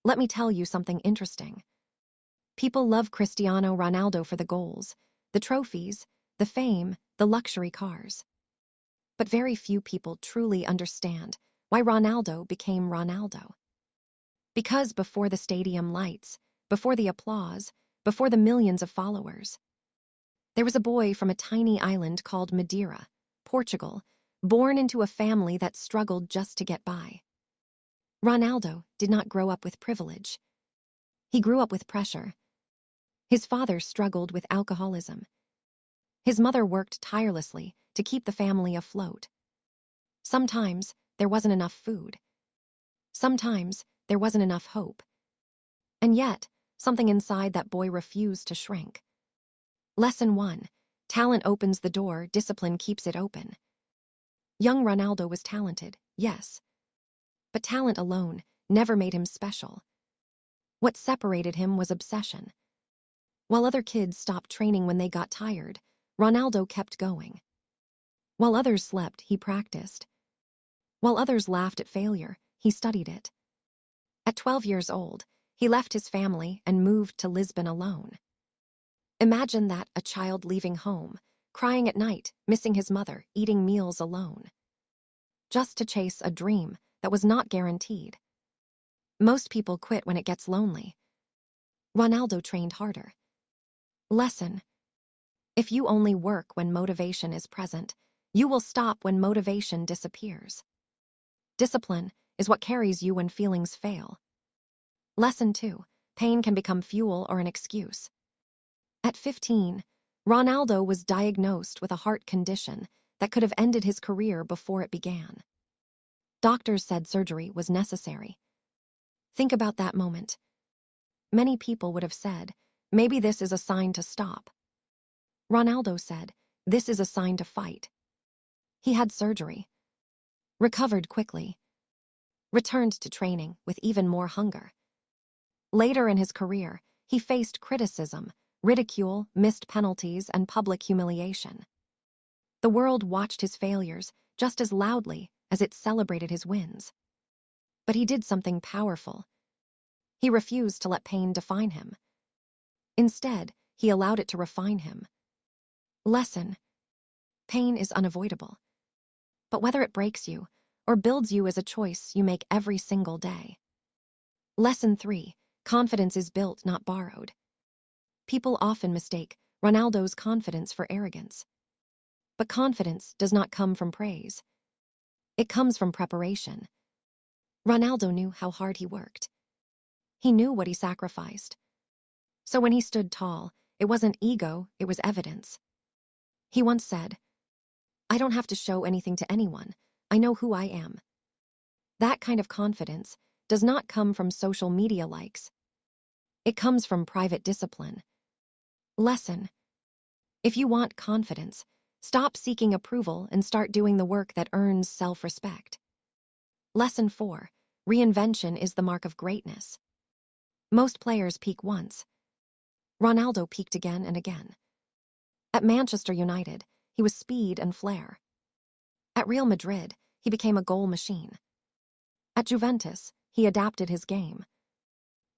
Let me tell you something interesting. People love Cristiano Ronaldo for the goals, the trophies, the fame, the luxury cars. But very few people truly understand why Ronaldo became Ronaldo. Because before the stadium lights, before the applause, before the millions of followers, there was a boy from a tiny island called Madeira, Portugal, born into a family that struggled just to get by. Ronaldo did not grow up with privilege. He grew up with pressure. His father struggled with alcoholism. His mother worked tirelessly to keep the family afloat. Sometimes there wasn't enough food. Sometimes there wasn't enough hope. And yet, something inside that boy refused to shrink. Lesson 1. Talent opens the door, discipline keeps it open. Young Ronaldo was talented, yes. But talent alone never made him special. What separated him was obsession. While other kids stopped training when they got tired, Ronaldo kept going. While others slept, he practiced. While others laughed at failure, he studied it. At 12 years old, he left his family and moved to Lisbon alone. Imagine that, a child leaving home, crying at night, missing his mother, eating meals alone. Just to chase a dream that was not guaranteed. Most people quit when it gets lonely. Ronaldo trained harder. Lesson: if you only work when motivation is present, you will stop when motivation disappears. Discipline is what carries you when feelings fail. Lesson 2. Pain can become fuel or an excuse. At 15, Ronaldo was diagnosed with a heart condition that could have ended his career before it began. Doctors said surgery was necessary. Think about that moment. Many people would have said, maybe this is a sign to stop. Ronaldo said, this is a sign to fight. He had surgery, recovered quickly, returned to training with even more hunger. Later in his career, he faced criticism, ridicule, missed penalties, and public humiliation. The world watched his failures just as loudly as it celebrated his wins. But he did something powerful. He refused to let pain define him. Instead, he allowed it to refine him. Lesson: pain is unavoidable. But whether it breaks you or builds you is a choice you make every single day. Lesson 3. Confidence is built, not borrowed. People often mistake Ronaldo's confidence for arrogance. But confidence does not come from praise. It comes from preparation. Ronaldo knew how hard he worked. He knew what he sacrificed. So when he stood tall, it wasn't ego, it was evidence. He once said, "I don't have to show anything to anyone. I know who I am." That kind of confidence does not come from social media likes. It comes from private discipline. Lesson: if you want confidence, stop seeking approval and start doing the work that earns self-respect. Lesson 4. Reinvention is the mark of greatness. Most players peak once. Ronaldo peaked again and again. At Manchester United, he was speed and flair. At Real Madrid, he became a goal machine. At Juventus, he adapted his game.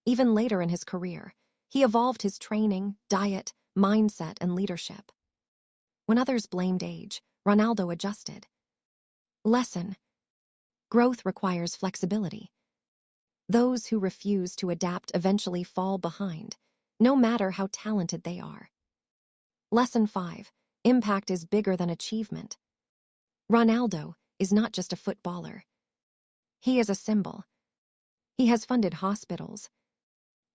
Even later in his career, he evolved his training, diet, mindset, and leadership. When others blamed age, Ronaldo adjusted. Lesson: growth requires flexibility. Those who refuse to adapt eventually fall behind, no matter how talented they are. Lesson 5. Impact is bigger than achievement. Ronaldo is not just a footballer. He is a symbol. He has funded hospitals,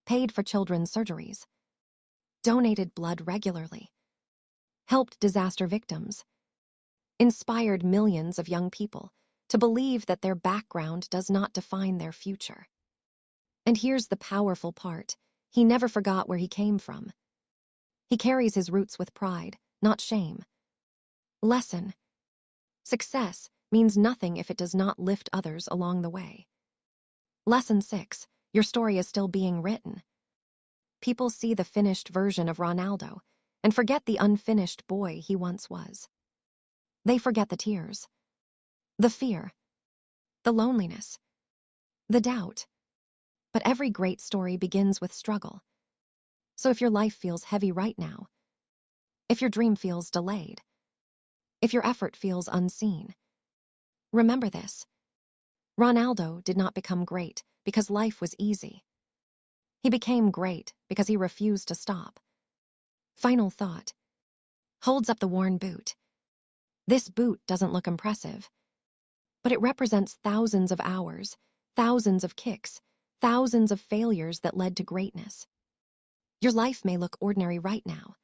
paid for children's surgeries, donated blood regularly, helped disaster victims, inspired millions of young people to believe that their background does not define their future. And here's the powerful part: he never forgot where he came from. He carries his roots with pride, not shame. Lesson: success means nothing if it does not lift others along the way. Lesson 6. Your story is still being written. People see the finished version of Ronaldo and forget the unfinished boy he once was. They forget the tears, the fear, the loneliness, the doubt. But every great story begins with struggle. So if your life feels heavy right now, if your dream feels delayed, if your effort feels unseen, remember this. Ronaldo did not become great because life was easy. He became great because he refused to stop. Final thought. Holds up the worn boot. This boot doesn't look impressive, but it represents thousands of hours, thousands of kicks, thousands of failures that led to greatness. Your life may look ordinary right now,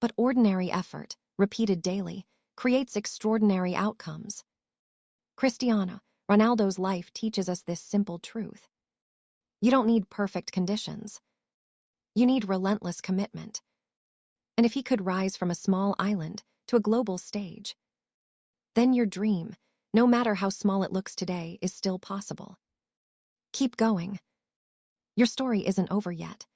but ordinary effort, repeated daily, creates extraordinary outcomes. Cristiano Ronaldo's life teaches us this simple truth. You don't need perfect conditions. You need relentless commitment. And if he could rise from a small island to a global stage, then your dream, no matter how small it looks today, is still possible. Keep going. Your story isn't over yet.